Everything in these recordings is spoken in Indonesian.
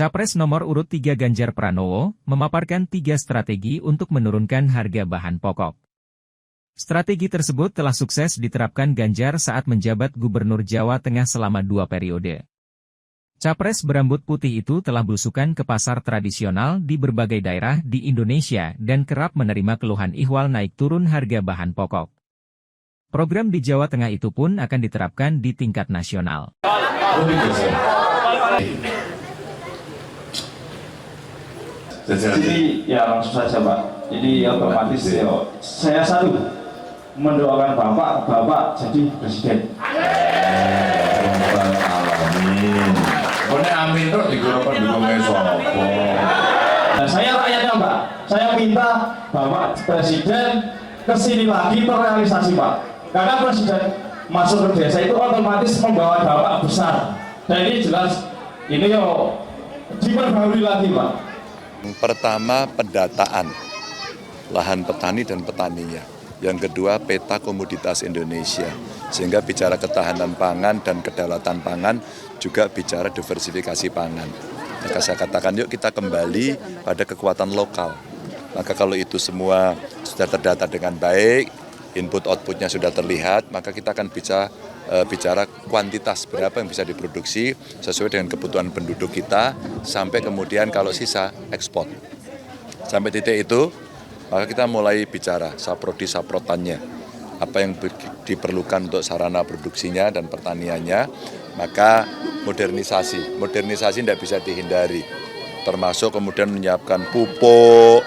Capres nomor urut 3 Ganjar Pranowo memaparkan 3 strategi untuk menurunkan harga bahan pokok. Strategi tersebut telah sukses diterapkan Ganjar saat menjabat Gubernur Jawa Tengah selama 2 periode. Capres berambut putih itu telah belusukan ke pasar tradisional di berbagai daerah di Indonesia dan kerap menerima keluhan ihwal naik turun harga bahan pokok. Program di Jawa Tengah itu pun akan diterapkan di tingkat nasional. Jadi ya langsung saja Pak, ini otomatis ya, saya satu mendoakan Bapak jadi presiden. Alamin. Pokoknya amin tuh digorok pendukungnya sopo. Nah, saya rakyatnya Pak, saya minta Bapak presiden kesini lagi terrealisasi Pak. Karena presiden masuk ke desa itu otomatis membawa dampak besar. Dan ini jelas, ini yo diperbarui lagi Pak. Pertama, pendataan lahan petani dan petaninya. Yang kedua, peta komoditas Indonesia. Sehingga bicara ketahanan pangan dan kedaulatan pangan, juga bicara diversifikasi pangan. Maka saya katakan, yuk kita kembali pada kekuatan lokal. Maka kalau itu semua sudah terdata dengan baik, input-outputnya sudah terlihat, maka kita akan bicara kuantitas berapa yang bisa diproduksi sesuai dengan kebutuhan penduduk kita, sampai kemudian kalau sisa ekspor. Sampai titik itu, maka kita mulai bicara saprodi-saprotannya, apa yang diperlukan untuk sarana produksinya dan pertaniannya, maka modernisasi tidak bisa dihindari, termasuk kemudian menyiapkan pupuk,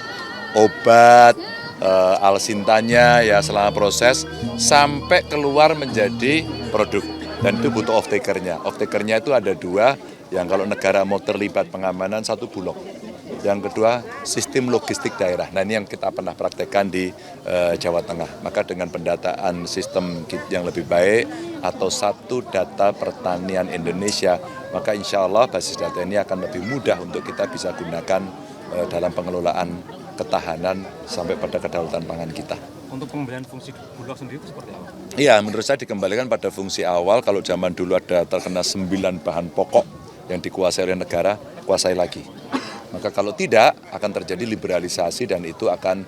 obat, alsintanya ya selama proses sampai keluar menjadi produk, dan itu butuh off-takernya. Off-takernya itu ada 2, yang kalau negara mau terlibat pengamanan 1 Bulog, yang kedua sistem logistik daerah. Nah ini yang kita pernah praktekkan di Jawa Tengah. Maka dengan pendataan sistem yang lebih baik atau satu data pertanian Indonesia, maka insya Allah basis data ini akan lebih mudah untuk kita bisa gunakan dalam pengelolaan ketahanan sampai pada kedaulatan pangan kita. Untuk pembelian fungsi Bulog sendiri itu seperti apa? Iya, menurut saya dikembalikan pada fungsi awal. Kalau zaman dulu ada terkena 9 bahan pokok yang dikuasai oleh negara, kuasai lagi. Maka kalau tidak, akan terjadi liberalisasi dan itu akan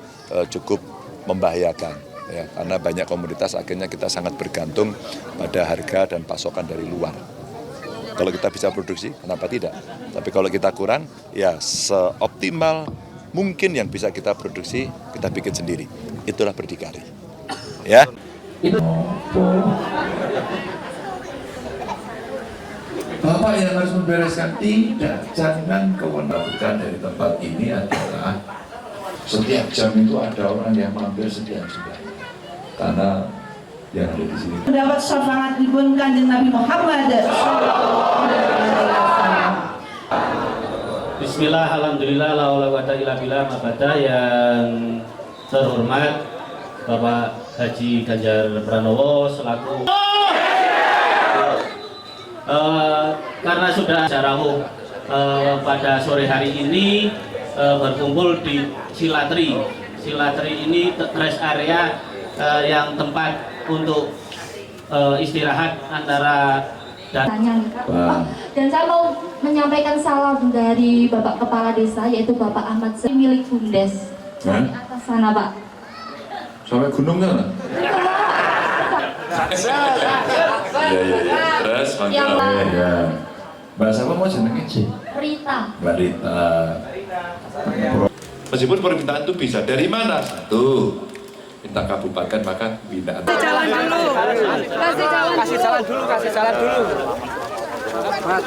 cukup membahayakan. Ya, karena banyak komoditas akhirnya kita sangat bergantung pada harga dan pasokan dari luar. Kalau kita bisa produksi, kenapa tidak? Tapi kalau kita kurang, ya seoptimal mungkin yang bisa kita produksi, kita bikin sendiri. Itulah berdikari. Ya. Bapak yang harus membereskan, tidak, jangan kewenangan dari tempat ini adalah setiap jam itu ada orang yang mampir setiap jam. Karena yang ada di sini. Mendapat syafaat ibun Kanjeng Nabi Muhammad. Bismillah, alhamdulillah, la haula wala quwata illa billah. Mabada yang terhormat Bapak Haji Ganjar Pranowo selaku karena sudah secara umum pada sore hari ini berkumpul di Silatri. Silatri ini rest area yang tempat untuk istirahat antara dan saya mau menyampaikan salam dari Bapak Kepala Desa, yaitu Bapak Ahmad milik Bumdes di atas sana Pak. Sampai gunungnya lah. Iya. Terus mantap. Ya. Mbak siapa mau jenengnya sih? Rita. Mbak Rita. Meskipun permintaan itu bisa dari mana? Satu, minta kabupaten maka binaan. Kasih jalan dulu. Mas.